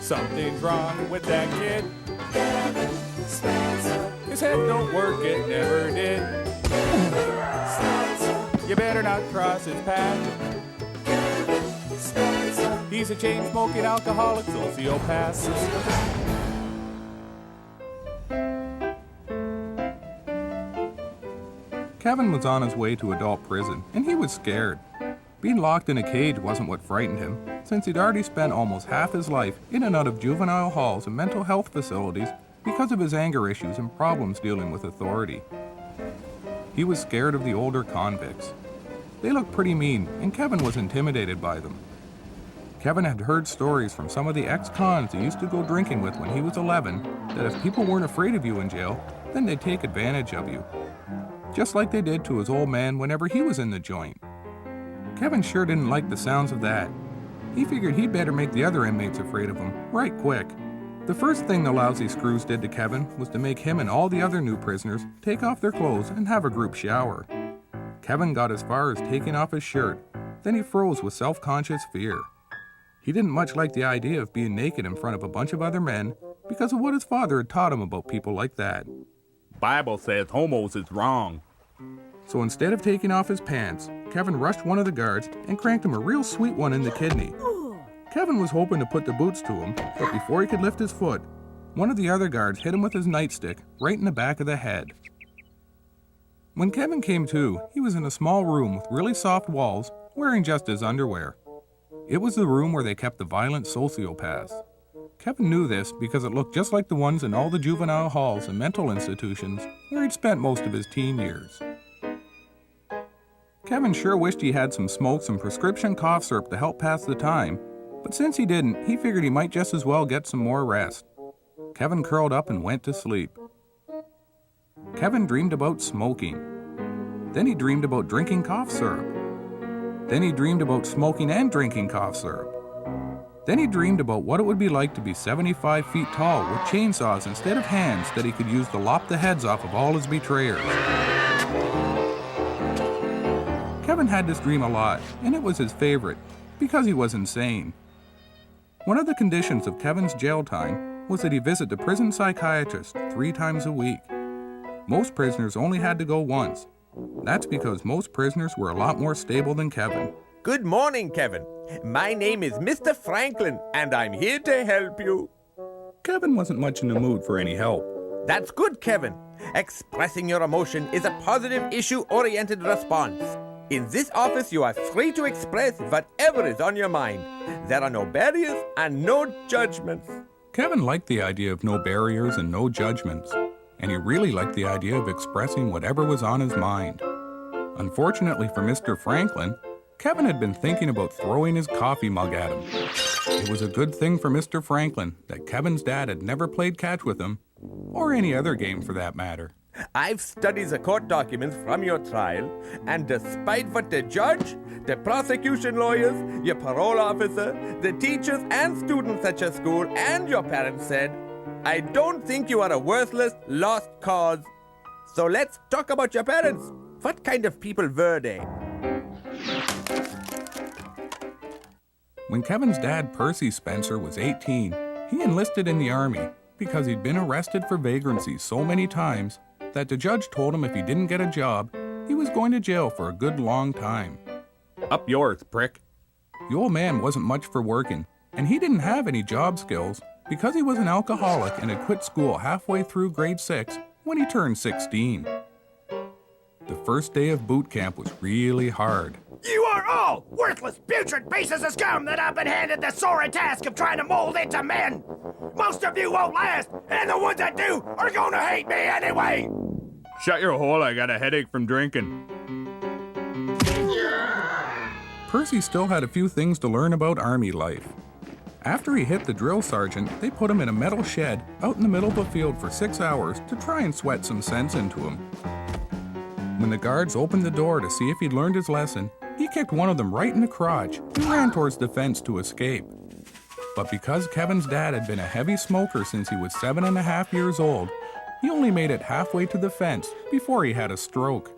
Something's wrong with that kid. His head don't work, it never did. You better not cross his path. He's a chain-smoking alcoholic sociopath. Kevin was on his way to adult prison, and he was scared. Being locked in a cage wasn't what frightened him, since he'd already spent almost half his life in and out of juvenile halls and mental health facilities because of his anger issues and problems dealing with authority. He was scared of the older convicts. They looked pretty mean, and Kevin was intimidated by them. Kevin had heard stories from some of the ex-cons he used to go drinking with when he was 11 that if people weren't afraid of you in jail, then they'd take advantage of you. Just like they did to his old man whenever he was in the joint. Kevin sure didn't like the sounds of that. He figured he'd better make the other inmates afraid of him, right quick. The first thing the lousy screws did to Kevin was to make him and all the other new prisoners take off their clothes and have a group shower. Kevin got as far as taking off his shirt, then he froze with self-conscious fear. He didn't much like the idea of being naked in front of a bunch of other men because of what his father had taught him about people like that. Bible says homos is wrong. So instead of taking off his pants, Kevin rushed one of the guards and cranked him a real sweet one in the kidney. Kevin was hoping to put the boots to him, but before he could lift his foot, one of the other guards hit him with his nightstick right in the back of the head. When Kevin came to, he was in a small room with really soft walls, wearing just his underwear. It was the room where they kept the violent sociopaths. Kevin knew this because it looked just like the ones in all the juvenile halls and mental institutions where he'd spent most of his teen years. Kevin sure wished he had some smokes and prescription cough syrup to help pass the time, but since he didn't, he figured he might just as well get some more rest. Kevin curled up and went to sleep. Kevin dreamed about smoking. Then he dreamed about drinking cough syrup. Then he dreamed about smoking and drinking cough syrup. Then he dreamed about what it would be like to be 75 feet tall with chainsaws instead of hands that he could use to lop the heads off of all his betrayers. Kevin had this dream a lot, and it was his favorite, because he was insane. One of the conditions of Kevin's jail time was that he visit the prison psychiatrist 3 times a week. Most prisoners only had to go once. That's because most prisoners were a lot more stable than Kevin. Good morning, Kevin. My name is Mr. Franklin, and I'm here to help you. Kevin wasn't much in the mood for any help. That's good, Kevin. Expressing your emotion is a positive issue-oriented response. In this office, you are free to express whatever is on your mind. There are no barriers and no judgments. Kevin liked the idea of no barriers and no judgments, and he really liked the idea of expressing whatever was on his mind. Unfortunately for Mr. Franklin, Kevin had been thinking about throwing his coffee mug at him. It was a good thing for Mr. Franklin that Kevin's dad had never played catch with him, or any other game for that matter. I've studied the court documents from your trial, and despite what the judge, the prosecution lawyers, your parole officer, the teachers and students at your school, and your parents said, I don't think you are a worthless, lost cause. So let's talk about your parents. What kind of people were they? When Kevin's dad, Percy Spencer, was 18, he enlisted in the Army because he'd been arrested for vagrancy so many times that the judge told him if he didn't get a job, he was going to jail for a good long time. Up yours, prick. The old man wasn't much for working, and he didn't have any job skills because he was an alcoholic and had quit school halfway through grade 6 when he turned 16. The first day of boot camp was really hard. You are all worthless, putrid pieces of scum that have been handed the sorry task of trying to mold into men. Most of you won't last, and the ones that do are gonna hate me anyway. Shut your hole, I got a headache from drinking. Percy still had a few things to learn about Army life. After he hit the drill sergeant, they put him in a metal shed out in the middle of a field for 6 hours to try and sweat some sense into him. When the guards opened the door to see if he'd learned his lesson, he kicked one of them right in the crotch and ran towards the fence to escape. But because Kevin's dad had been a heavy smoker since he was 7.5 years old, he only made it halfway to the fence before he had a stroke.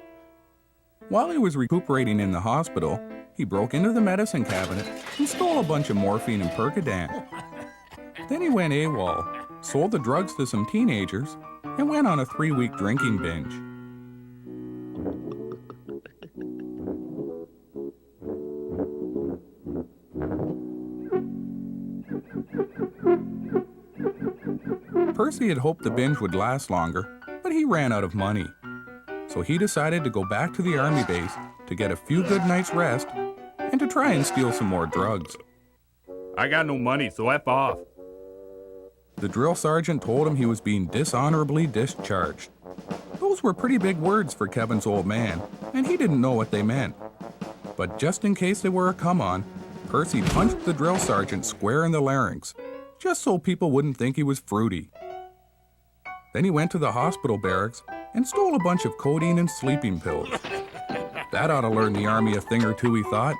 While he was recuperating in the hospital, he broke into the medicine cabinet and stole a bunch of morphine and Percodan. Then he went AWOL, sold the drugs to some teenagers, and went on a 3-week drinking binge. Percy had hoped the binge would last longer, but he ran out of money. So he decided to go back to the army base to get a few good nights' rest and to try and steal some more drugs. I got no money, so F off. The drill sergeant told him he was being dishonorably discharged. Those were pretty big words for Kevin's old man, and he didn't know what they meant. But just in case they were a come-on, Percy punched the drill sergeant square in the larynx, just so people wouldn't think he was fruity. Then he went to the hospital barracks and stole a bunch of codeine and sleeping pills. That ought to learn the army a thing or two, he thought.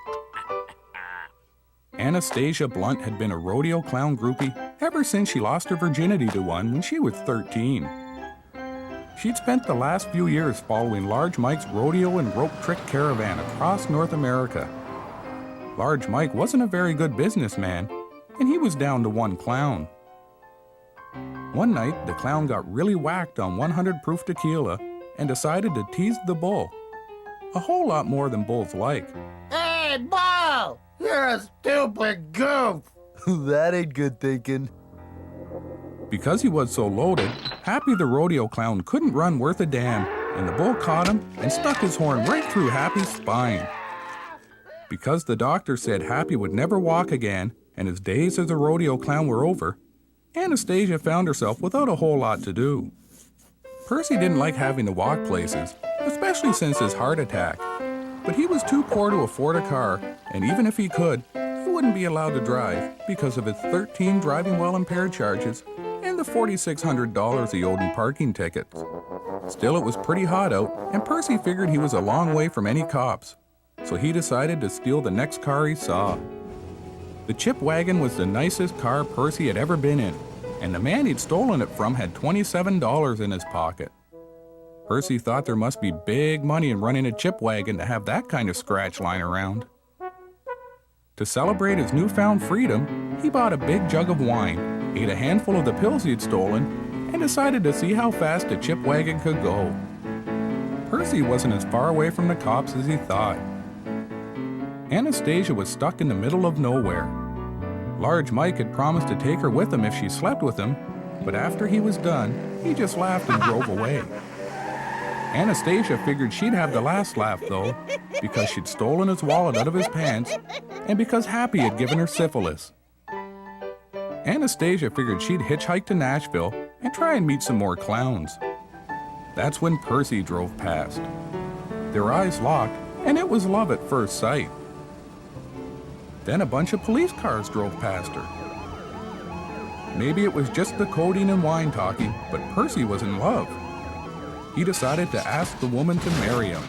Anastasia Blunt had been a rodeo clown groupie ever since she lost her virginity to one when she was 13. She'd spent the last few years following Large Mike's rodeo and rope trick caravan across North America. Large Mike wasn't a very good businessman, and he was down to one clown. One night, the clown got really whacked on 100 proof tequila and decided to tease the bull. A whole lot more than bulls like. Hey, Bull! You're a stupid goof! That ain't good thinking. Because he was so loaded, Happy the rodeo clown couldn't run worth a damn, and the bull caught him and stuck his horn right through Happy's spine. Because the doctor said Happy would never walk again and his days as a rodeo clown were over, Anastasia found herself without a whole lot to do. Percy didn't like having to walk places, especially since his heart attack. But he was too poor to afford a car, and even if he could, he wouldn't be allowed to drive because of his 13 driving while impaired charges and the $4,600 he owed in parking tickets. Still, it was pretty hot out, and Percy figured he was a long way from any cops, so he decided to steal the next car he saw. The chip wagon was the nicest car Percy had ever been in, and the man he'd stolen it from had $27 in his pocket. Percy thought there must be big money in running a chip wagon to have that kind of scratch lying around. To celebrate his newfound freedom, he bought a big jug of wine, ate a handful of the pills he'd stolen, and decided to see how fast a chip wagon could go. Percy wasn't as far away from the cops as he thought. Anastasia was stuck in the middle of nowhere. Large Mike had promised to take her with him if she slept with him, but after he was done, he just laughed and drove away. Anastasia figured she'd have the last laugh, though, because she'd stolen his wallet out of his pants and because Happy had given her syphilis. Anastasia figured she'd hitchhike to Nashville and try and meet some more clowns. That's when Percy drove past. Their eyes locked, and it was love at first sight. Then a bunch of police cars drove past her. Maybe it was just the codeine and wine talking, but Percy was in love. He decided to ask the woman to marry him.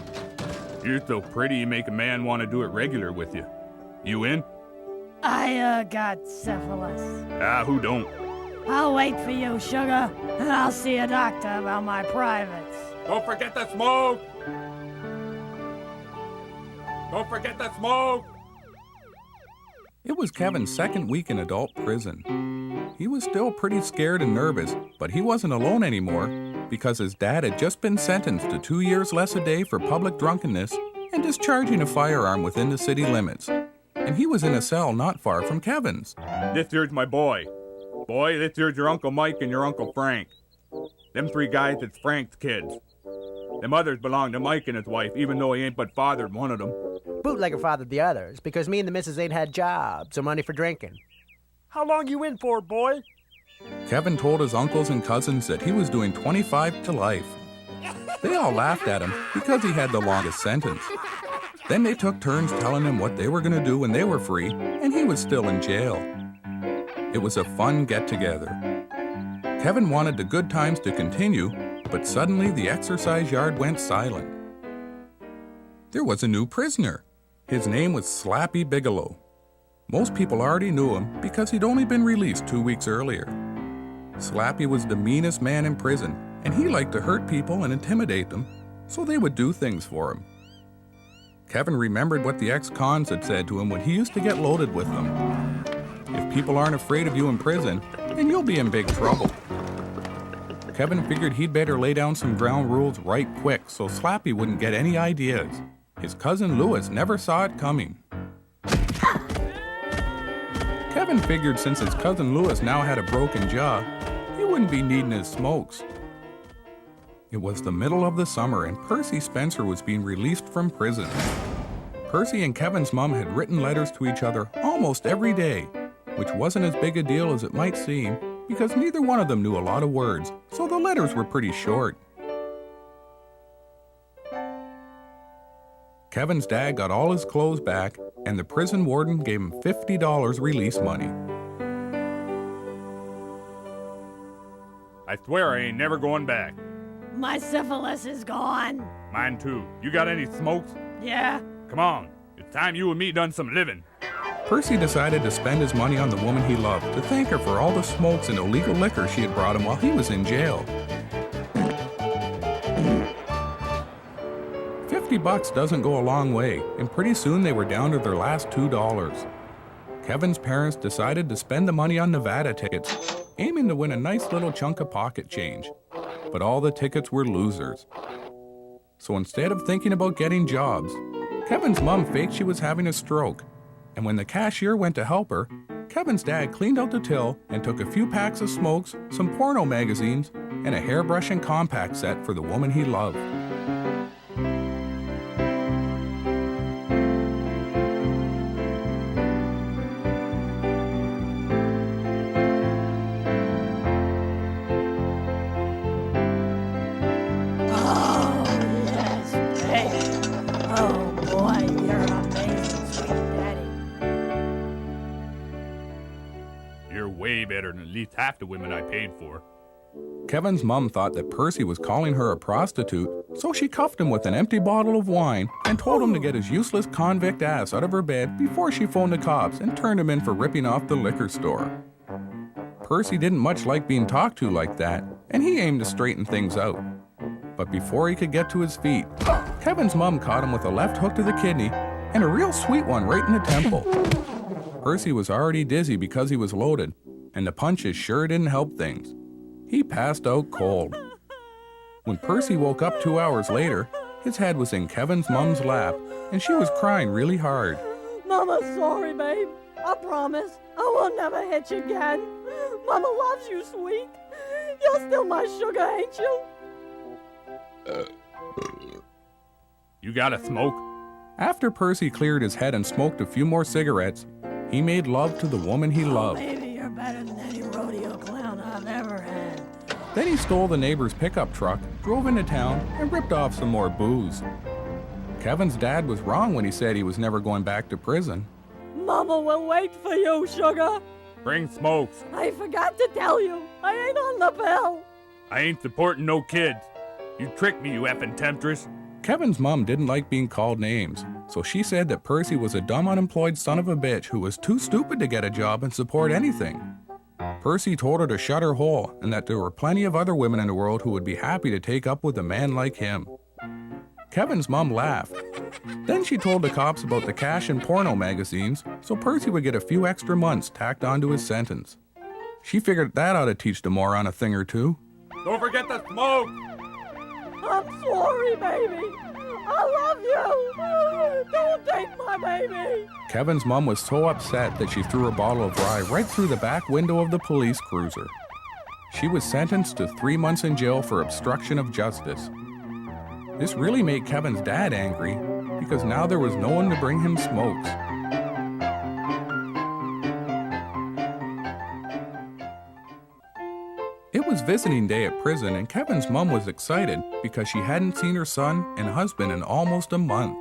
You're so pretty you make a man want to do it regular with you. You in? I got syphilis. Who don't? I'll wait for you, sugar, and I'll see a doctor about my privates. Don't forget the smoke! Don't forget the smoke! It was Kevin's second week in adult prison. He was still pretty scared and nervous, but he wasn't alone anymore because his dad had just been sentenced to 2 years less a day for public drunkenness and discharging a firearm within the city limits. And he was in a cell not far from Kevin's. This here's my boy. Boy, this here's your Uncle Mike and your Uncle Frank. Them 3 guys is Frank's kids. Them others belong to Mike and his wife, even though he ain't but fathered one of them. Bootlegger fathered the others, because me and the missus ain't had jobs or money for drinking. How long you in for, boy? Kevin told his uncles and cousins that he was doing 25 to life. They all laughed at him because he had the longest sentence. Then they took turns telling him what they were going to do when they were free, and he was still in jail. It was a fun get-together. Kevin wanted the good times to continue, but suddenly the exercise yard went silent. There was a new prisoner. His name was Slappy Bigelow. Most people already knew him because he'd only been released 2 weeks earlier. Slappy was the meanest man in prison, and he liked to hurt people and intimidate them, so they would do things for him. Kevin remembered what the ex-cons had said to him when he used to get loaded with them. If people aren't afraid of you in prison, then you'll be in big trouble. Kevin figured he'd better lay down some ground rules right quick so Slappy wouldn't get any ideas. His cousin Louis never saw it coming. Kevin figured since his cousin Louis now had a broken jaw, he wouldn't be needing his smokes. It was the middle of the summer and Percy Spencer was being released from prison. Percy and Kevin's mom had written letters to each other almost every day, which wasn't as big a deal as it might seem because neither one of them knew a lot of words, so the letters were pretty short. Kevin's dad got all his clothes back, and the prison warden gave him $50 release money. I swear I ain't never going back. My syphilis is gone. Mine too. You got any smokes? Yeah? Come on. It's time you and me done some living. Percy decided to spend his money on the woman he loved to thank her for all the smokes and illegal liquor she had brought him while he was in jail. $50 doesn't go a long way, and pretty soon they were down to their last $2. Kevin's parents decided to spend the money on Nevada tickets, aiming to win a nice little chunk of pocket change. But all the tickets were losers. So instead of thinking about getting jobs, Kevin's mom faked she was having a stroke. And when the cashier went to help her, Kevin's dad cleaned out the till and took a few packs of smokes, some porno magazines, and a hairbrush and compact set for the woman he loved. Way better than at least half the women I paid for. Kevin's mom thought that Percy was calling her a prostitute, so she cuffed him with an empty bottle of wine and told him to get his useless convict ass out of her bed before she phoned the cops and turned him in for ripping off the liquor store. Percy didn't much like being talked to like that, and he aimed to straighten things out. But before he could get to his feet, Kevin's mom caught him with a left hook to the kidney and a real sweet one right in the temple. Percy was already dizzy because he was loaded, and the punches sure didn't help things. He passed out cold. When Percy woke up 2 hours later, his head was in Kevin's mom's lap, and she was crying really hard. Mama, sorry, babe. I promise I will never hit you again. Mama loves you, sweet. You're still my sugar, ain't you? You got a smoke? After Percy cleared his head and smoked a few more cigarettes, he made love to the woman he loved. Maybe you're better than any rodeo clown I've ever had. Then he stole the neighbor's pickup truck, drove into town, and ripped off some more booze. Kevin's dad was wrong when he said he was never going back to prison. Mama will wait for you, sugar. Bring smokes. I forgot to tell you, I ain't on the bill. I ain't supporting no kids. You tricked me, you effing temptress. Kevin's mom didn't like being called names, so she said that Percy was a dumb unemployed son of a bitch who was too stupid to get a job and support anything. Percy told her to shut her hole and that there were plenty of other women in the world who would be happy to take up with a man like him. Kevin's mom laughed. Then she told the cops about the cash and porno magazines, so Percy would get a few extra months tacked onto his sentence. She figured that ought to teach the moron a thing or two. Don't forget the smoke! I'm sorry, baby. I love you. Don't take my baby. Kevin's mom was so upset that she threw a bottle of rye right through the back window of the police cruiser. She was sentenced to 3 months in jail for obstruction of justice. This really made Kevin's dad angry because now there was no one to bring him smokes. It was visiting day at prison, and Kevin's mom was excited because she hadn't seen her son and husband in almost a month.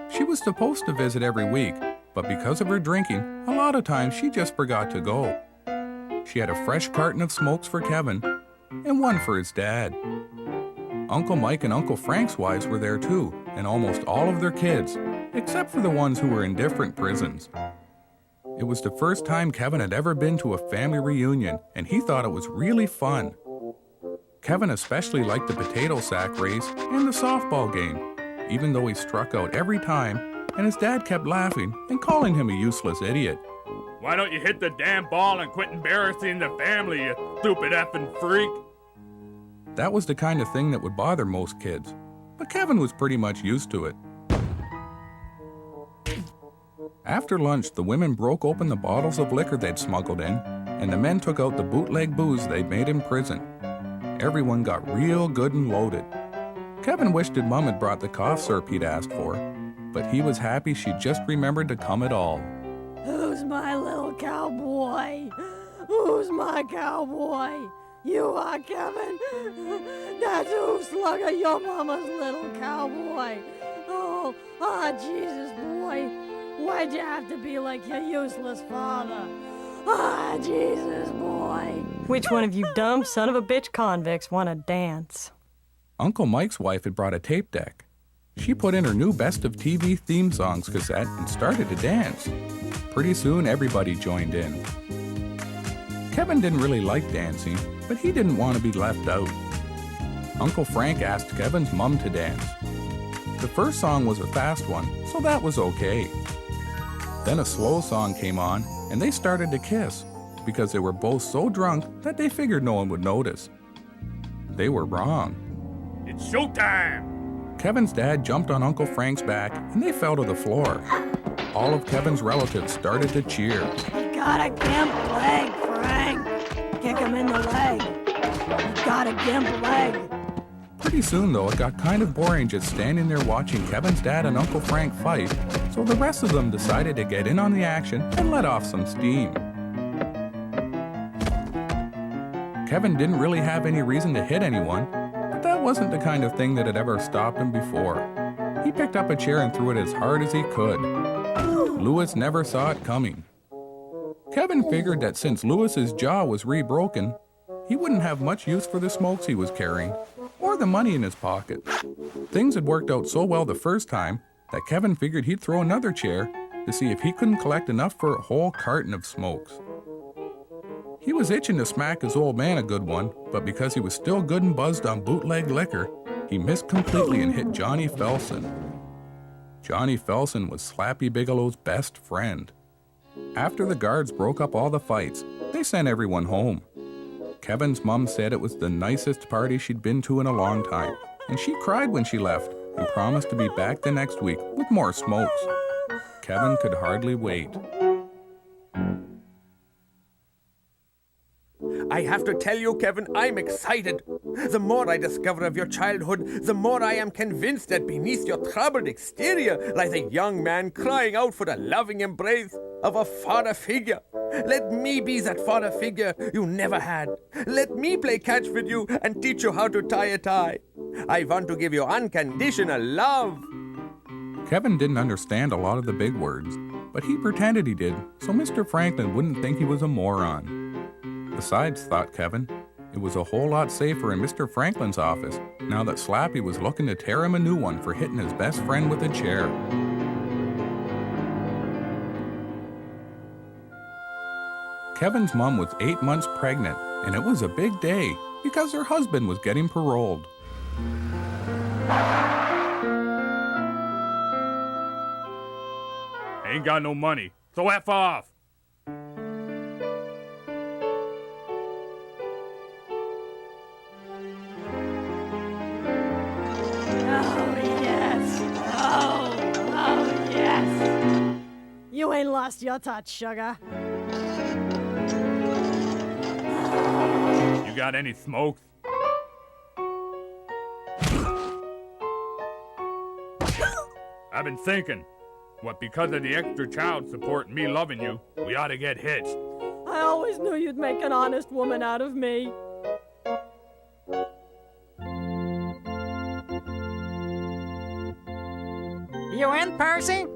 She was supposed to visit every week, but because of her drinking, a lot of times she just forgot to go. She had a fresh carton of smokes for Kevin and one for his dad. Uncle Mike and Uncle Frank's wives were there too, and almost all of their kids, except for the ones who were in different prisons. It was the first time Kevin had ever been to a family reunion, and he thought it was really fun. Kevin especially liked the potato sack race and the softball game, even though he struck out every time, and his dad kept laughing and calling him a useless idiot. Why don't you hit the damn ball and quit embarrassing the family, you stupid effing freak? That was the kind of thing that would bother most kids, but Kevin was pretty much used to it. After lunch, the women broke open the bottles of liquor they'd smuggled in, and the men took out the bootleg booze they'd made in prison. Everyone got real good and loaded. Kevin wished his mom had brought the cough syrup he'd asked for, but he was happy she'd just remembered to come at all. Who's my little cowboy? Who's my cowboy? You are, Kevin. That's who, Slugger, your mama's little cowboy. Oh, Jesus, boy. Why'd you have to be like your useless father? Jesus, boy. Which one of you dumb son of a bitch convicts want to dance? Uncle Mike's wife had brought a tape deck. She put in her new Best of TV theme songs cassette and started to dance. Pretty soon, everybody joined in. Kevin didn't really like dancing, but he didn't want to be left out. Uncle Frank asked Kevin's mom to dance. The first song was a fast one, so that was okay. Then a slow song came on, and they started to kiss, because they were both so drunk that they figured no one would notice. They were wrong. It's showtime! Kevin's dad jumped on Uncle Frank's back, and they fell to the floor. All of Kevin's relatives started to cheer. You got a gimp leg, Frank. Kick him in the leg. You got a gimp leg. Pretty soon, though, it got kind of boring just standing there watching Kevin's dad and Uncle Frank fight, so the rest of them decided to get in on the action and let off some steam. Kevin didn't really have any reason to hit anyone, but that wasn't the kind of thing that had ever stopped him before. He picked up a chair and threw it as hard as he could. Louis never saw it coming. Kevin figured that since Louis's jaw was re-broken, he wouldn't have much use for the smokes he was carrying, or the money in his pocket. Things had worked out so well the first time that Kevin figured he'd throw another chair to see if he couldn't collect enough for a whole carton of smokes. He was itching to smack his old man a good one, but because he was still good and buzzed on bootleg liquor, he missed completely and hit Johnny Felsen. Johnny Felsen was Slappy Bigelow's best friend. After the guards broke up all the fights, they sent everyone home. Kevin's mom said it was the nicest party she'd been to in a long time, and she cried when she left and promised to be back the next week with more smokes. Kevin could hardly wait. I have to tell you, Kevin, I'm excited. The more I discover of your childhood, the more I am convinced that beneath your troubled exterior lies a young man crying out for the loving embrace of a father figure. Let me be that father figure you never had. Let me play catch with you and teach you how to tie a tie. I want to give you unconditional love. Kevin didn't understand a lot of the big words, but he pretended he did, so Mr. Franklin wouldn't think he was a moron. Besides, thought Kevin, it was a whole lot safer in Mr. Franklin's office now that Slappy was looking to tear him a new one for hitting his best friend with a chair. Kevin's mom was 8 months pregnant, and it was a big day because her husband was getting paroled. I ain't got no money, so F off. You ain't lost your touch, sugar. You got any smokes? I've been thinking, what, because of the extra child support and me loving you, we ought to get hitched. I always knew you'd make an honest woman out of me. You in, Percy?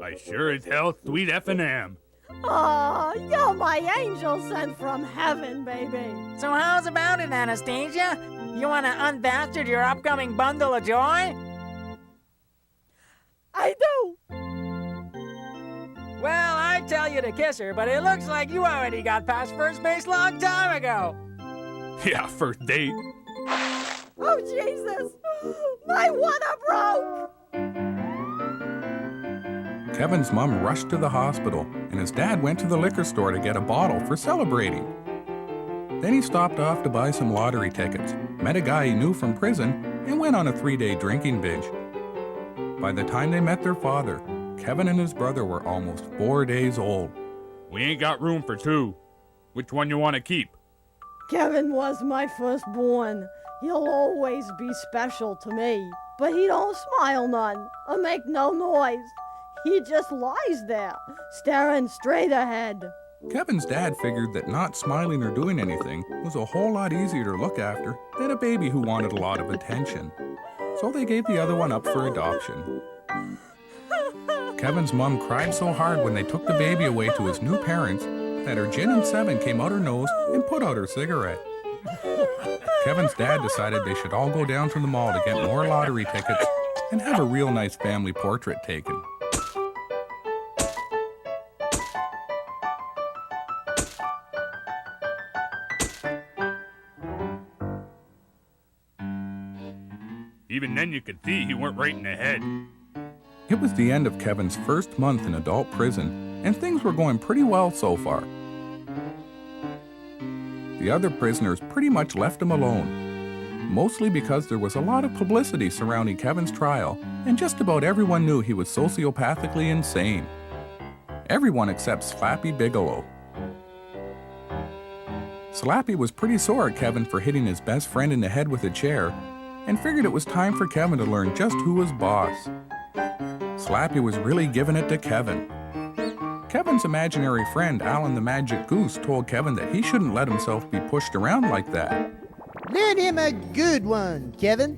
I sure as hell sweet F&M. Aw, you're my angel sent from heaven, baby. So how's about it, Anastasia? You want to unbastard your upcoming bundle of joy? I do. Well, I tell you to kiss her, but it looks like you already got past first base long time ago. Yeah, first date. Oh, Jesus. My water broke. Kevin's mom rushed to the hospital, and his dad went to the liquor store to get a bottle for celebrating. Then he stopped off to buy some lottery tickets, met a guy he knew from prison, and went on a 3-day drinking binge. By the time they met their father, Kevin and his brother were almost 4 days old. We ain't got room for two. Which one you want to keep? Kevin was my firstborn. He'll always be special to me. But he don't smile none or make no noise. He just lies there, staring straight ahead. Kevin's dad figured that not smiling or doing anything was a whole lot easier to look after than a baby who wanted a lot of attention. So they gave the other one up for adoption. Kevin's mom cried so hard when they took the baby away to his new parents that her gin and 7 came out her nose and put out her cigarette. Kevin's dad decided they should all go down to the mall to get more lottery tickets and have a real nice family portrait taken. Even then you could see he weren't right in the head. It was the end of Kevin's first month in adult prison, and things were going pretty well so far. The other prisoners pretty much left him alone, mostly because there was a lot of publicity surrounding Kevin's trial, and just about everyone knew he was sociopathically insane. Everyone except Slappy Bigelow. Slappy was pretty sore at Kevin for hitting his best friend in the head with a chair, and figured it was time for Kevin to learn just who was boss. Slappy was really giving it to Kevin. Kevin's imaginary friend, Alan the Magic Goose, told Kevin that he shouldn't let himself be pushed around like that. Learn him a good one, Kevin.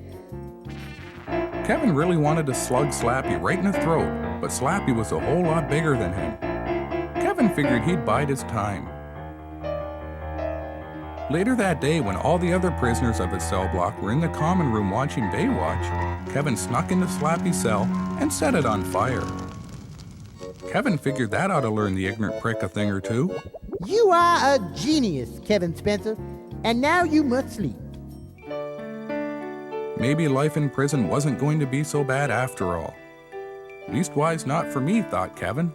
Kevin really wanted to slug Slappy right in the throat, but Slappy was a whole lot bigger than him. Kevin figured he'd bide his time. Later that day, when all the other prisoners of his cell block were in the common room watching Baywatch, Kevin snuck into Slappy's cell and set it on fire. Kevin figured that ought to learn the ignorant prick a thing or two. You are a genius, Kevin Spencer, and now you must sleep. Maybe life in prison wasn't going to be so bad after all. Leastwise not for me, thought Kevin.